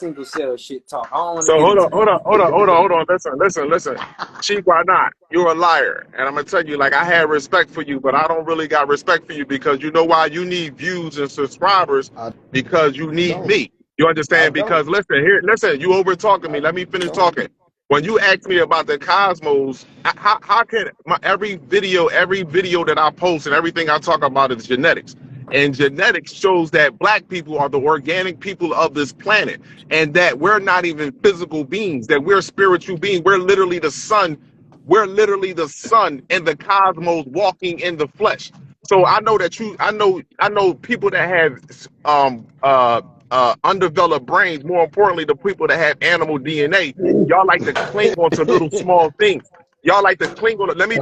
single cell shit talk. I don't want to So get hold into on, hold that. on, hold on, hold on, hold on. Listen. Chief, why not? You're a liar. And I'm gonna tell you, like, I had respect for you, but I don't really got respect for you because you know why? You need views and subscribers because you need me. You understand? Because listen, you over talking me. Let me finish talking. When you ask me about the cosmos, how can every video that I post and everything I talk about is genetics. And genetics shows that black people are the organic people of this planet, and that we're not even physical beings, that we're spiritual beings. We're literally the sun. We're literally the sun and the cosmos walking in the flesh. So I know that I know people that have undeveloped brains. More importantly, the people that have animal DNA, y'all like to cling on to little small things. Y'all like to cling on it. Let me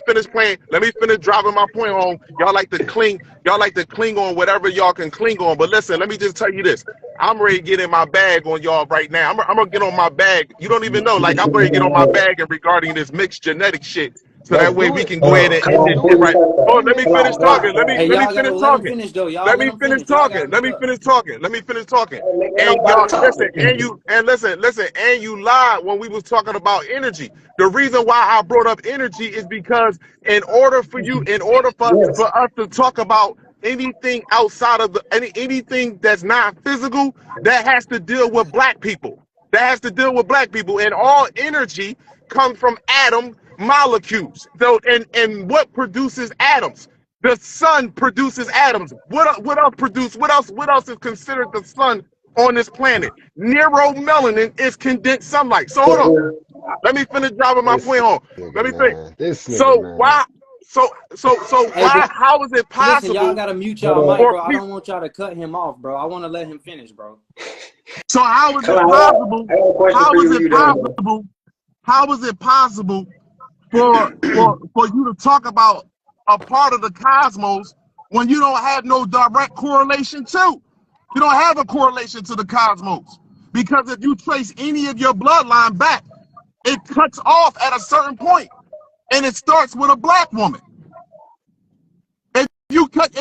finish playing. Let me finish driving my point home. Y'all like to cling. Y'all like to cling on whatever y'all can cling on. But listen, let me just tell you this. I'm ready to get in my bag on y'all right now. I'm gonna get on my bag. You don't even know. Like, I'm ready to get on my bag and regarding this mixed genetic shit. So that way we can go ahead and end this shit right. Oh, let me finish talking. Let Hey, me y'all gotta finish let him talking. finish though. Y'all Let let me him finish finish. Y'all gotta talking. Let mute me up. finish talking. Let me finish talking. And y'all listen, and listen, and you lied when we was talking about energy. The reason why I brought up energy is because in order for us to talk about anything outside of anything that's not physical, that has to deal with black people. That has to deal with black people. And all energy comes from atom molecules. So and what produces atoms? The sun produces atoms. What else produce? What else is considered the sun on this planet? Neuromelanin is condensed sunlight. So hold on. Let me finish driving my point home. Let me think. So why? So Hey, why? How is it listen, y'all possible gotta mute y'all mic, for bro. I people? don't want y'all to cut him off, bro. I want to let him finish, bro. So how is it possible? How is it possible? How is it possible for you to talk about a part of the cosmos when you don't have no direct correlation to? You don't have a correlation to the cosmos. Because if you trace any of your bloodline back, it cuts off at a certain point, and it starts with a black woman. If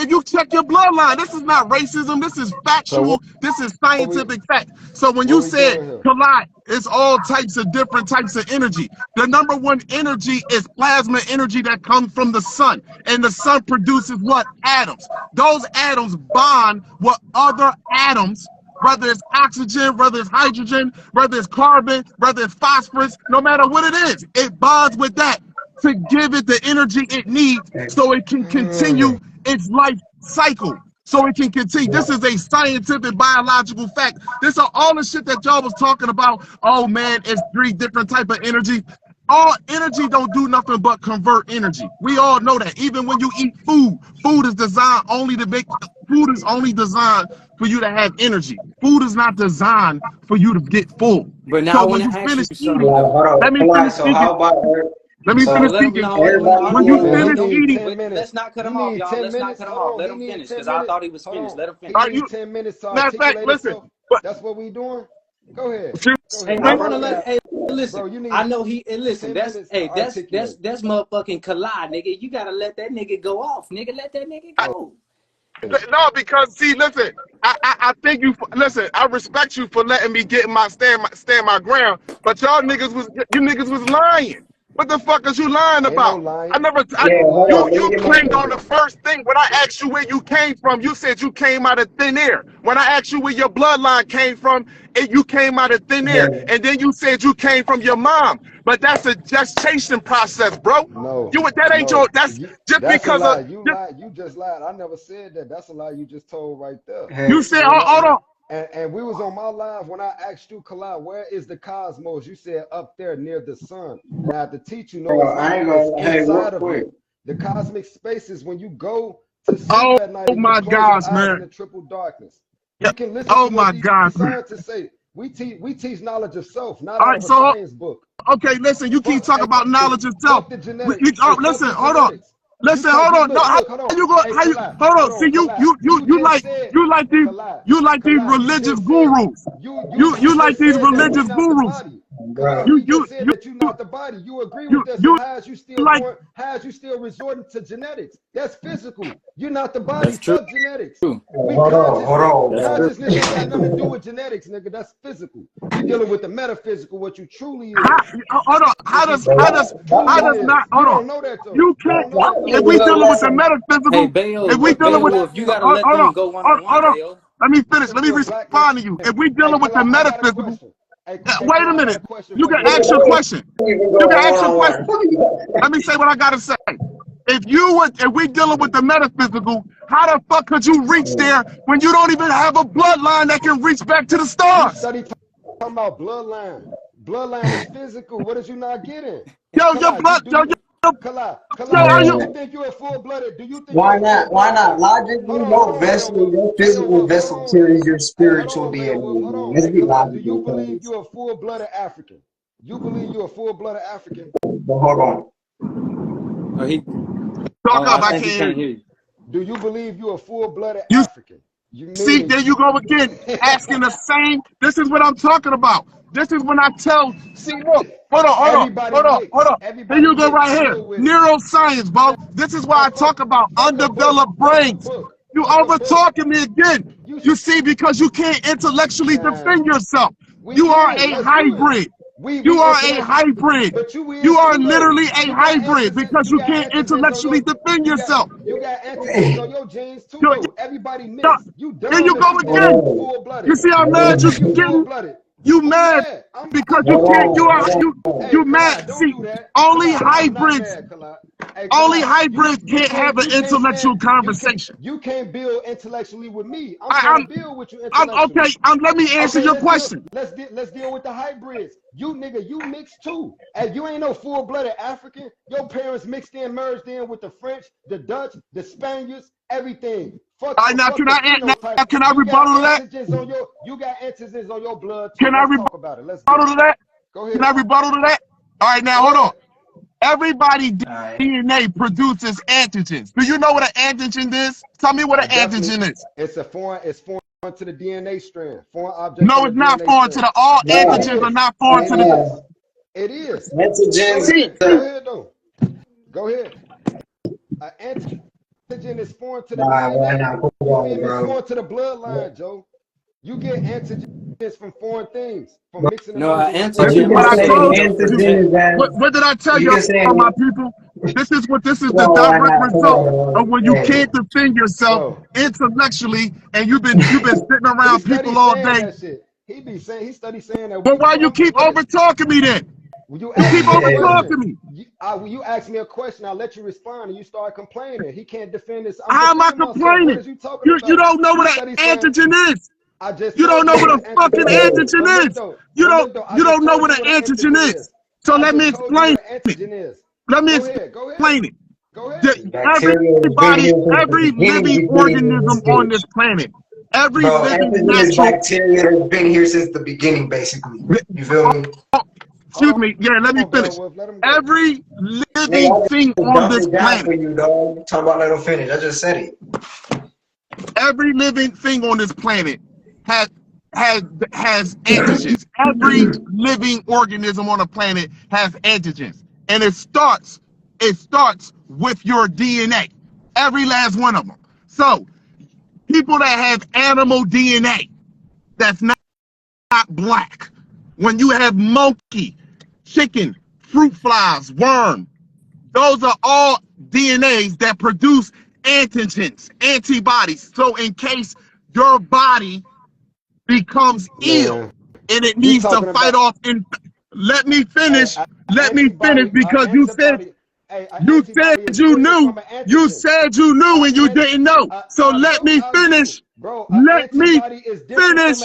you check your bloodline, this is not racism. This is factual. This is scientific fact. So when you said collide, it's all types of different types of energy. The number one energy is plasma energy that comes from the sun, and the sun produces what? Atoms. Those atoms bond with other atoms. Whether it's oxygen, whether it's hydrogen, whether it's carbon, whether it's phosphorus, no matter what it is, it bonds with that to give it the energy it needs so it can continue its life cycle. So it can continue. This is a scientific biological fact. This are all the shit that y'all was talking about. Oh man, it's 3 different type of energy. All energy don't do nothing but convert energy. We all know that. Even when you eat food, food is designed only to make food is only designed for you to have energy. Food is not designed for you to get full. But now So I when want you to ask you finish something eating, though. let me finish speaking. Let me So finish let him. speaking. No, wait, hold When on, you wait, finish don't, eating, wait, let's not cut him off, y'all. Let's not cut him off. Let him finish because I thought he was finished. Let him finish. are you? Matter of fact, listen. But Hey, I want to let. Hey, listen. I know he. And listen, that's motherfucking collide, nigga. You gotta let that nigga go off, nigga. Let that nigga go. no, because see, listen. I think you. Listen, I respect you for letting me get stand my ground. But y'all niggas was lying. What the fuck is you lying about? You claimed on the first thing when I asked you where you came from. You said you came out of thin air. When I asked you where your bloodline came from, you came out of thin air. And then you said you came from your mom. But that's a gestation process, bro. That ain't your. That's just because of. You just lied. I never said that. That's a lie you just told right there. You said, hold on. And we was on my live when I asked you, Kalai, where is the cosmos? You said up there near the sun. And I have to teach you, no, it's inside of you. The cosmic spaces when you go to sleep at night and you close your eyes in the triple darkness. You can listen to what these scientists say. We teach knowledge of self, not out of a science book. Okay, listen, you keep talking about knowledge of self. Listen, hold on. Listen, hold on. No, how you go? Hold on. See, you like these religious gurus. You like these religious gurus. You just said that you're not the body. You agree with that. So how is you still resorting to genetics? That's physical. You're not the body. Fuck genetics. Hold on. Consciousness ain't got nothing to do with genetics, nigga. That's physical. You're dealing with the metaphysical, what you truly is. Hold on. How does not? Hold on. You don't know that though. You can't. If we dealing with the metaphysical, if we dealing with, you gotta let them go one-on-one, let me finish. Let me respond to you. If we dealing with the metaphysical, wait a minute. You can ask your question. Let me say what I gotta say. If we dealing with the metaphysical, how the fuck could you reach there when you don't even have a bloodline that can reach back to the stars? Talking about bloodline. Bloodline is physical. What is you not getting? Your blood. Do you think you're a full-blooded? Do you think? Why not? Logically, your physical vessel carries your spiritual DNA. Let's be logical. Do you believe you're a full-blooded African? You believe you're a full-blooded African? Hold on. Talk up, I can't hear you. Do you believe you're a full-blooded African? See, there you go again, asking the same. This is what I'm talking about. This is when I tell, see, look, hold on. Here you go right here. Neuroscience, bro. This is why I talk about undeveloped brains. You over-talking me again. You see, because you can't intellectually defend yourself. You are a hybrid. You are a hybrid. You are literally a hybrid because you can't intellectually defend yourself. You got antibodies on your genes too. Everybody mixed. There you go again. You see how mad you getting? You mad because you can't. You mad. See, only hybrids can't have an intellectual conversation. You can't build intellectually with me. I'm trying to build with you intellectually. Okay. Let me answer your question. Let's deal with the hybrids. You nigga, you mixed too. And you ain't no full-blooded African. Your parents mixed in, merged in with the French, the Dutch, the Spaniards, everything. Now can I rebuttal to that? You got antigens on your blood. Can I rebuttal to that? Go ahead. Can I rebuttal to that? All right, now hold on. Everybody DNA produces antigens. Do you know what an antigen is? Tell me what an antigen is. It's foreign to the DNA strand. Foreign object. No, it's not foreign to the all antigens are not foreign to the. It is. Antigens. Go ahead though. Go ahead. An antigen is foreign to the DNA. It's foreign to the bloodline, Joe. You get antigens from foreign things, from mixing them. Antigen. What did I tell you about my people? This is the direct result of when you can't defend yourself intellectually, and you've been sitting around people all day. He studies saying that. But why you keep over talking me then? You keep over talking me. You ask me a question, I'll let you respond, and you start complaining. He can't defend this. How am I complaining? You don't know what an antigen is. You don't know what a fucking antigen is. You don't know what an antigen is. So let me explain it. Let me explain it. Every living organism on this planet, every living natural bacteria has been here since the beginning, basically. You feel me? Excuse me. Yeah, let me finish. Every living thing on this planet. Talk about let him finish. I just said it. Every living thing on this planet has antigens. Every living organism on the planet has antigens, and it starts with your DNA. Every last one of them. So, people that have animal DNA, that's not black. When you have monkey, chicken, fruit flies, worm, those are all DNAs that produce antigens, antibodies. So in case your body becomes ill and it needs to fight off, let me finish because you said you knew and you didn't know. So let me finish. Let me finish.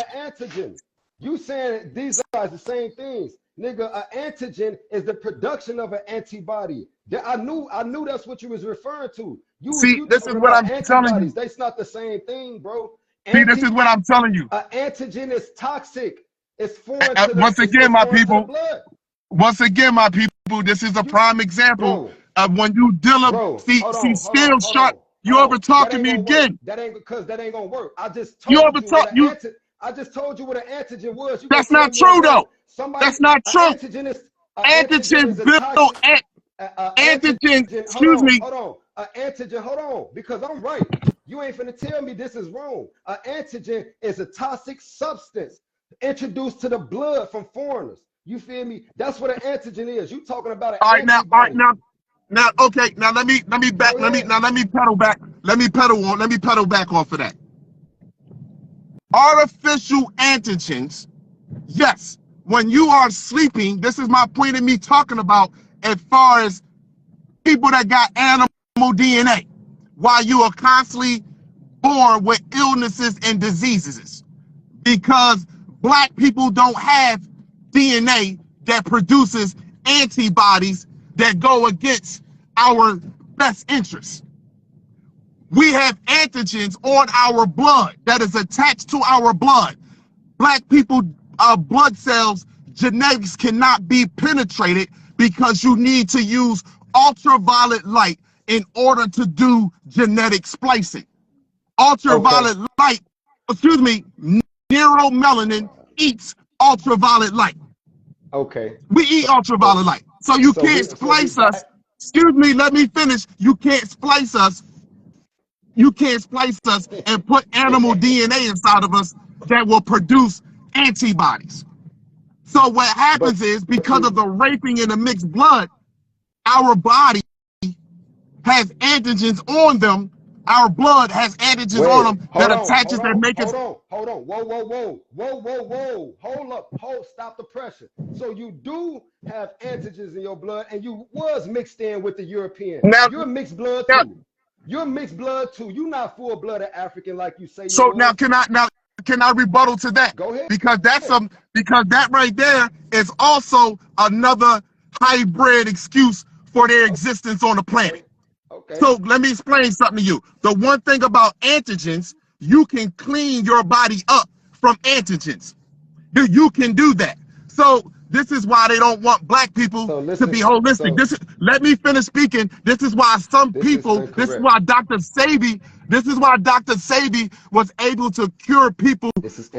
You saying these are the same things. Nigga, an antigen is the production of an antibody. I knew that's what you was referring to. This is what I'm telling you. That's not the same thing, bro. See, this is what I'm telling you. An antigen is toxic. It's foreign to the Once again, my people, this is a prime example of when you deal up. See, still sharp. You over talking me again. That ain't gonna work. I just told I just told you what an antigen was. You That's not true, though. That's not true. Antigen is antigens build antigen. Excuse me. Hold on. An antigen. Hold on, because I'm right. You ain't finna tell me this is wrong. An antigen is a toxic substance introduced to the blood from foreigners. You feel me? That's what an antigen is. You talking about an antibody. Now, okay. Now let me pedal back. Let me pedal back off of that. Artificial antigens. Yes. When you are sleeping, this is my point of me talking about as far as people that got animal DNA, while you are constantly born with illnesses and diseases, because black people don't have DNA that produces antibodies that go against our best interests. We have antigens on our blood that is attached to our blood. Black people, blood cells, genetics cannot be penetrated because you need to use ultraviolet light in order to do genetic splicing. Ultraviolet light, excuse me, neuromelanin eats ultraviolet light. Okay. We eat ultraviolet light. So you can't splice us. Excuse me, let me finish. You can't splice us. You can't splice us and put animal DNA inside of us that will produce antibodies. So what happens is, because of the raping in the mixed blood, our body has antigens on them. Our blood has antigens on them that attaches and make us. Hold on. Whoa. Hold up. Stop the pressure. So you do have antigens in your blood, and you was mixed in with the European. Now, you're mixed blood too. You're mixed blood too. You're not full-blooded African like you say. So now can I rebuttal to that? Go ahead. Because because that right there is also another hybrid excuse for their existence on the planet. Okay. So let me explain something to you. The one thing about antigens, you can clean your body up from antigens. You can do that. So this is why they don't want black people to be holistic. Let me finish speaking. This is why some people, this is why Dr. Sebi was able to cure people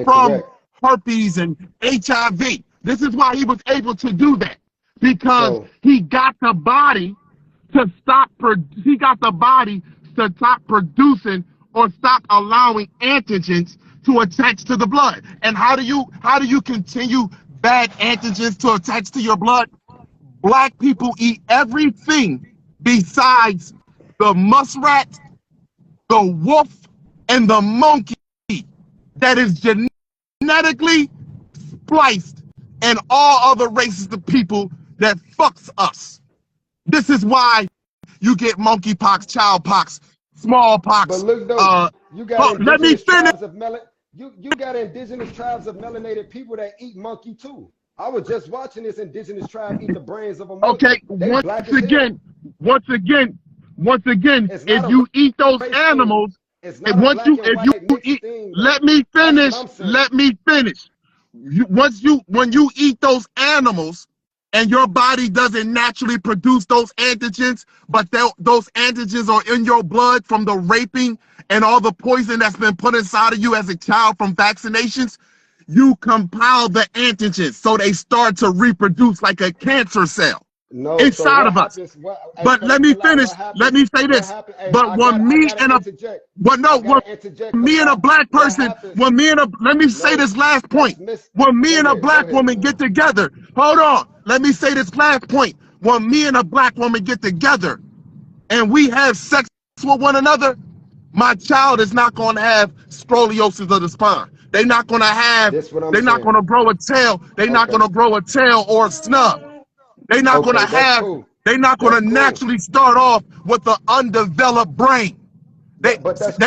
from herpes and HIV. This is why he was able to do that, because he got the body to stop producing or stop allowing antigens to attach to the blood. And how do you continue bad antigens to attach to your blood? Black people eat everything besides the muskrat, the wolf, and the monkey that is genetically spliced, and all other races of people that fucks us. This is why you get monkeypox, childpox, smallpox. But look though, you got let me finish. You got indigenous tribes of melanated people that eat monkey too. I was just watching this indigenous tribe eat the brains of a monkey. Okay, once again, if you eat those animals, and let me finish. When you eat those animals, and your body doesn't naturally produce those antigens, but those antigens are in your blood from the raping and all the poison that's been put inside of you as a child from vaccinations, you compile the antigens so they start to reproduce like a cancer cell inside of us. But let me finish. Let me say this. But when me and a black person, let me say this last point. When me and a black woman get together, hold on. Let me say this last point. When me and a black woman get together and we have sex with one another, my child is not going to have scoliosis of the spine. They're not going to have, not going to grow a tail. They're not going to grow a tail or a snub. They're not going to have, they're not going to naturally start off with an undeveloped brain. They're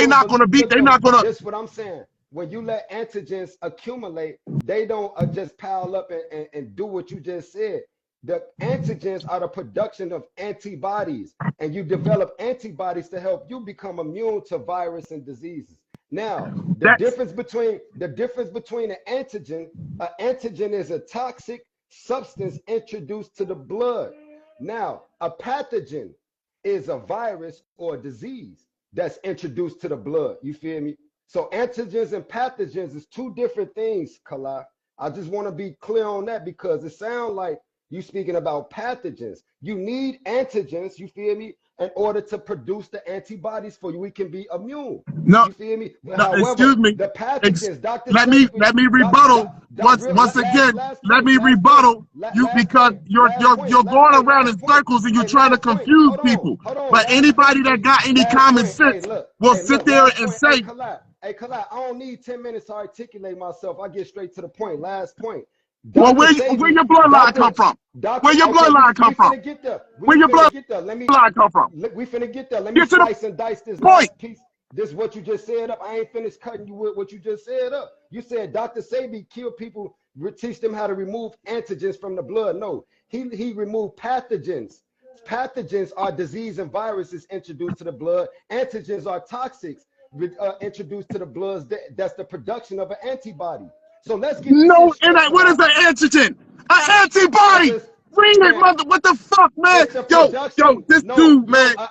not going to be, they're not going to. That's what I'm saying. When you let antigens accumulate, they don't just pile up and do what you just said. The antigens are the production of antibodies, and you develop antibodies to help you become immune to virus and diseases. Now, the difference between an antigen is a toxic substance introduced to the blood. Now, a pathogen is a virus or a disease that's introduced to the blood. You feel me? So antigens and pathogens is two different things, Kala. I just want to be clear on that because it sounds like you speaking about pathogens. You need antigens, you feel me, in order to produce the antibodies for you. We can be immune. No, you feel me? No, however, excuse me. The pathogens, Dr. Let me rebuttal once again. Let me rebuttal you because you're going around in circles and you're trying to confuse people. But anybody that got any common sense will sit there and say, Hey, Kalai, I don't need 10 minutes to articulate myself. I get straight to the point. Last point. Well, where your bloodline come from? Where your bloodline come from? Where your bloodline come from? We finna get there. Let me slice and dice this point. Piece. This is what you just said up. I ain't finished cutting you with what you just said up. You said Dr. Sebi killed people, teach them how to remove antigens from the blood. No, he removed pathogens. Pathogens are disease and viruses introduced to the blood. Antigens are toxics introduced to the blood. That's the production of an antibody. So let's get what is an antigen? An antibody. Read it, mother. What the fuck, man? Yo, this dude, man. An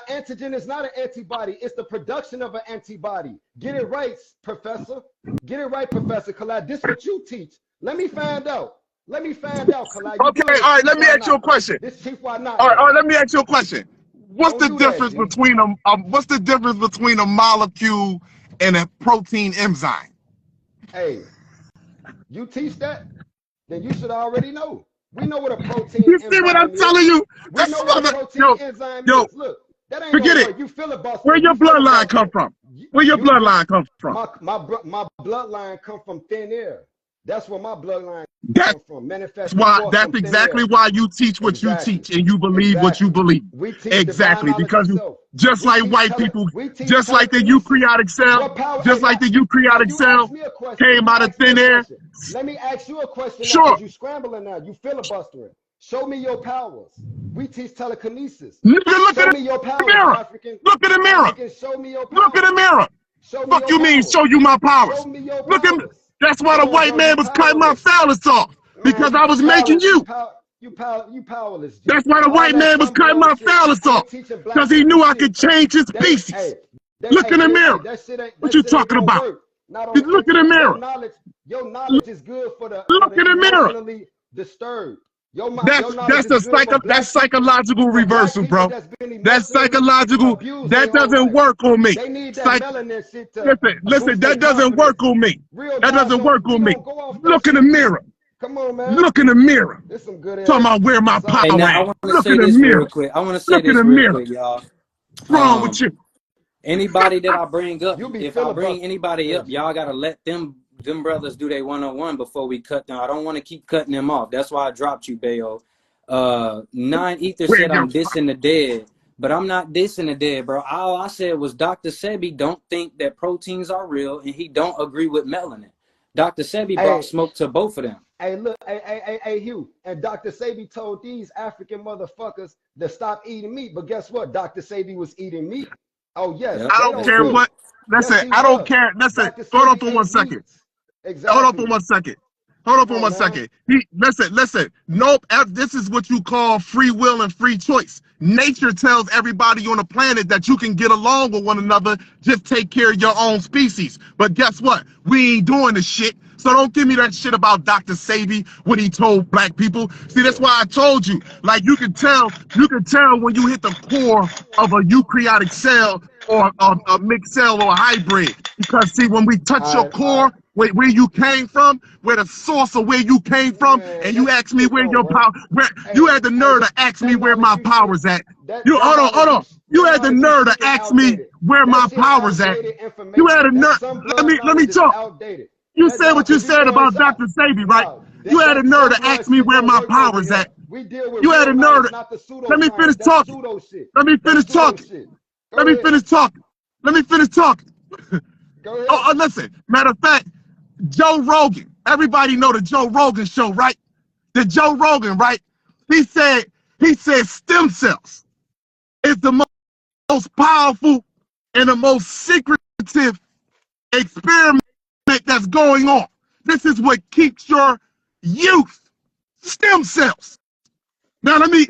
antigen is not an antibody. It's the production of an antibody. Get it right, Professor. Get it right, Professor Khalid. This is what you teach. Let me find out. Khalid. Okay, all right. Let me ask you a question. This Chief Why Not? All right. Let me ask you a question. What's the difference between what's the difference between a molecule and a protein enzyme? Hey, you teach that? Then you should already know. We know what a protein enzyme is. You see what I'm telling you? We know what a protein enzyme is. Look, that ain't forget it. You filibuster. Where your bloodline come from? Where your bloodline come from? My bloodline come from thin air. That's where my bloodline comes from. That's exactly why you teach what you teach and you believe what you believe. Exactly, because just like white people, just like the eukaryotic cell, came out of thin air. Let me ask you a question. Sure. You scrambling now. You filibustering. Show me your powers. We teach telekinesis. Look show me your powers, African. Look in the mirror. Show me your powers. Look in the mirror. Fuck you mean show you my powers? Show me your powers. Look at me. That's why the white man was cutting my phallus off, because I was making you. You powerless. That's why the white man was cutting my phallus off, because he knew I could change his species. Look in the mirror. What you talking about? Look in the mirror. Your knowledge is good for the look in the mirror. Disturbed. That's psychological reversal, bro. That's psychological. That doesn't work on me. Listen, that doesn't work on me. That doesn't work on me. Look in the mirror. Come on, man. Look in the mirror. Talking about where my power at. Look in the mirror. I want to say this real quick, y'all. What's wrong with you? Anybody that I bring up, if I bring anybody up, y'all gotta let them brothers do their one-on-one before we cut them. I don't want to keep cutting them off. That's why I dropped you, Bayo. 9 Ether said I'm dissing the dead, but I'm not dissing the dead, bro. All I said was Dr. Sebi don't think that proteins are real, and he don't agree with melanin. Dr. Sebi brought smoke to both of them. Hey, look, hey, Hugh, and Dr. Sebi told these African motherfuckers to stop eating meat, but guess what? Dr. Sebi was eating meat. Oh, yes. I don't care what. Listen, I don't care. Listen, hold on for 1 second. Exactly. Hold on for 1 second. Listen. Nope. This is what you call free will and free choice. Nature tells everybody on the planet that you can get along with one another. Just take care of your own species. But guess what? We ain't doing this shit. So don't give me that shit about Dr. Sebi, what he told black people. See, that's why I told you. Like you can tell when you hit the core of a eukaryotic cell or a mixed cell or a hybrid. Because see, when we touch your core, where you came from, where the source of where you came from, and you asked me where your power, you had the nerve to ask me where my power's at. Hold on. You had the nerve to ask me where my power's at. You had a nerve. Let me talk. You said what you said about Dr. Sebi, right? You had a nerve to ask me where my power's at. You had a nerve to. Let me finish talking. Let me finish talking. Oh, listen. Matter of fact, Joe Rogan. Everybody know the Joe Rogan show, right? The Joe Rogan, right? He said stem cells is the most powerful and the most secretive experiment that's going on. This is what keeps your youth. Stem cells. Now let me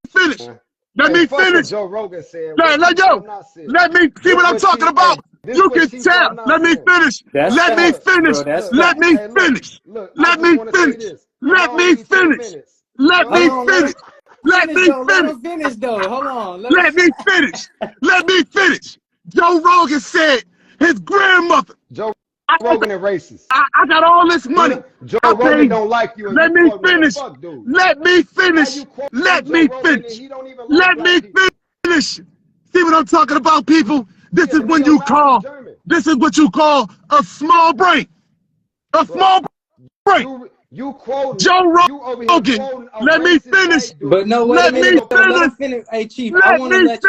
finish. Let me finish. Joe Rogan said. Let me see what I'm talking about. You can tell. Let me finish. Let me finish. Let me finish. Let me finish. Let me finish. Let me finish. Let me finish. Let him finish though. Hold on. Let me finish. Let me finish. Joe Rogan said his grandmother. Joe Rogan and racist. I got all this money. Joe Rogan don't like you. Let me finish. Let me finish. Let me finish. Let me finish. See what I'm talking about, people? This is when you call. This is what you call a small brain. A small brain. You quote Joe Rogan. Let me finish. But no, wait a minute. Let him finish. Hey, Chief, I want to let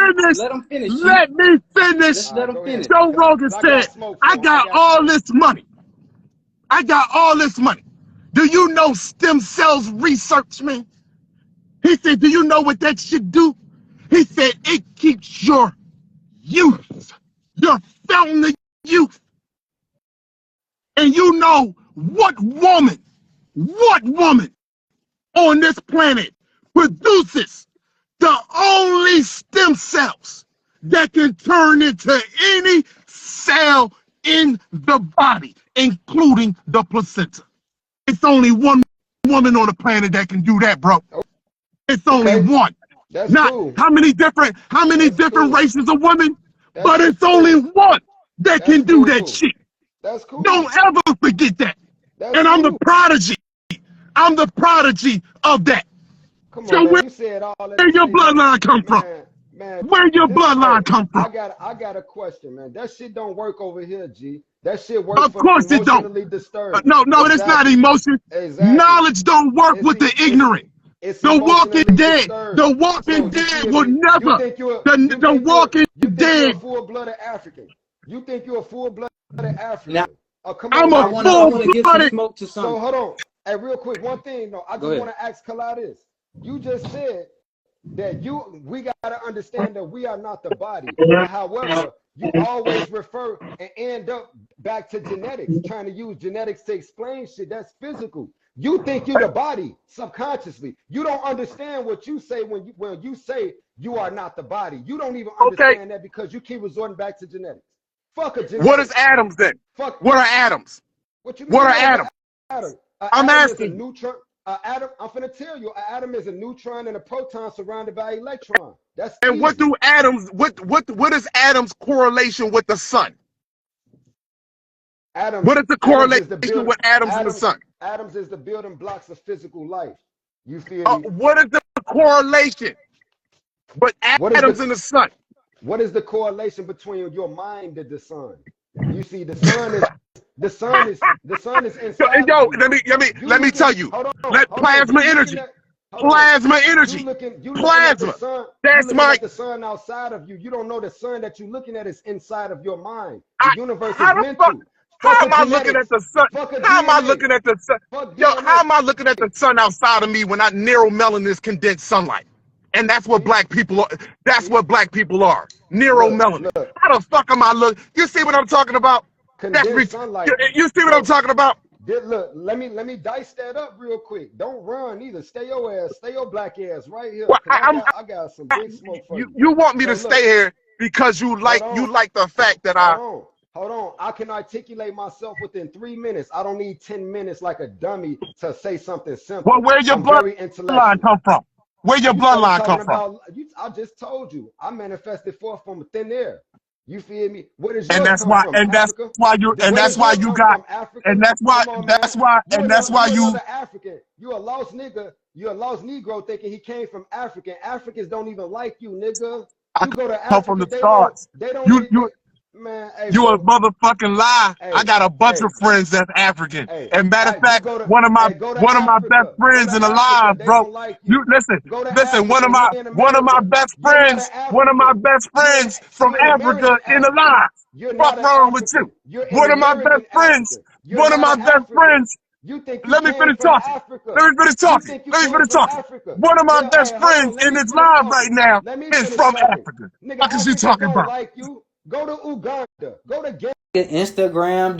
him finish. Let me finish. Let him finish. Joe Rogan said, I got all this money. I got all this money. Do you know stem cells research, man? He said, do you know what that shit do? He said, it keeps your youth, your fountain of youth. And you know what woman on this planet produces the only stem cells that can turn into any cell in the body, including the placenta. It's only one woman on the planet that can do that, bro. It's only one. That's not cool. how many different races of women, but it's only one that can do that shit. That's cool. Don't ever forget that. And I'm the prodigy. I'm the prodigy of that. Come on, so man, you said all that. Where your bloodline come from? Man, where your bloodline come from? I got a question, man. That shit don't work over here, G. That shit works of course for it don't. Disturbed. No, it's not emotion. Exactly. Knowledge don't work with the ignorant. The Walking Dead. The Walking Dead will never. The Walking Dead. You're a full-blooded African. You think you're a full-blooded African? Now, come on, I'm a full-blooded. Smoke to so hold on. Hey, real quick, one thing. No, I just want to ask Kala this. You just said that we got to understand that we are not the body. However, you always refer and end up back to genetics, trying to use genetics to explain shit that's physical. You think you're the body subconsciously. You don't understand what you say when you say you are not the body. You don't even understand that because you keep resorting back to genetics. Fuck a genetics. What is atoms then? Fuck. What are atoms? What you mean? What are atoms? I'm asking. Atom, I'm finna tell you, an atom is a neutron and a proton surrounded by an electron. That's and easy. What do atoms? What is atoms' correlation with the sun? Atoms. What is the correlation with atoms and the sun? Atoms is the building blocks of physical life. You feel me? What is the correlation with atoms and the sun? What is the correlation between your mind and the sun? You see, the sun is inside. Yo, let me tell you. Plasma energy. Plasma energy. Plasma. That's my. The sun outside of you. You don't know the sun that you're looking at is inside of your mind. The universe is mental. How am I looking at the sun? How am I looking at the sun? Yo, how am I looking at the sun outside of me when narrow melanin is condensed sunlight? And that's what black people are. That's what black people are. Narrow melanin. How the fuck am I looking? You see what I'm talking about? Sunlight. You see what I'm talking about? Look, let me dice that up real quick. Don't run either. Stay your black ass right here. Well, I got some big smoke for you. You want me to stay here because you like the fact that Hold on. I can articulate myself within 3 minutes. I don't need 10 minutes like a dummy to say something simple. Well, where your bloodline come from? Where your bloodline come from? I just told you. I manifested forth from thin air. You feel me? Where does and that's why, and that's why you, and that's why you got, and that's why, that's why you. African. You a lost nigga. You a lost Negro thinking he came from African. Africans don't even like you, nigga. You go to Africa, come from the stars. They don't. Man, hey, you a motherfucking lie. Hey, I got a bunch of friends that's African. And matter of fact, one of my best friends in the live, bro. Like you listen, one of my best friends from Africa in the live. What's wrong with you? One of my best friends. Let me finish talking. One of my best friends in this live right now is from Africa. What is you talking about? Go to Uganda. Go to Instagram.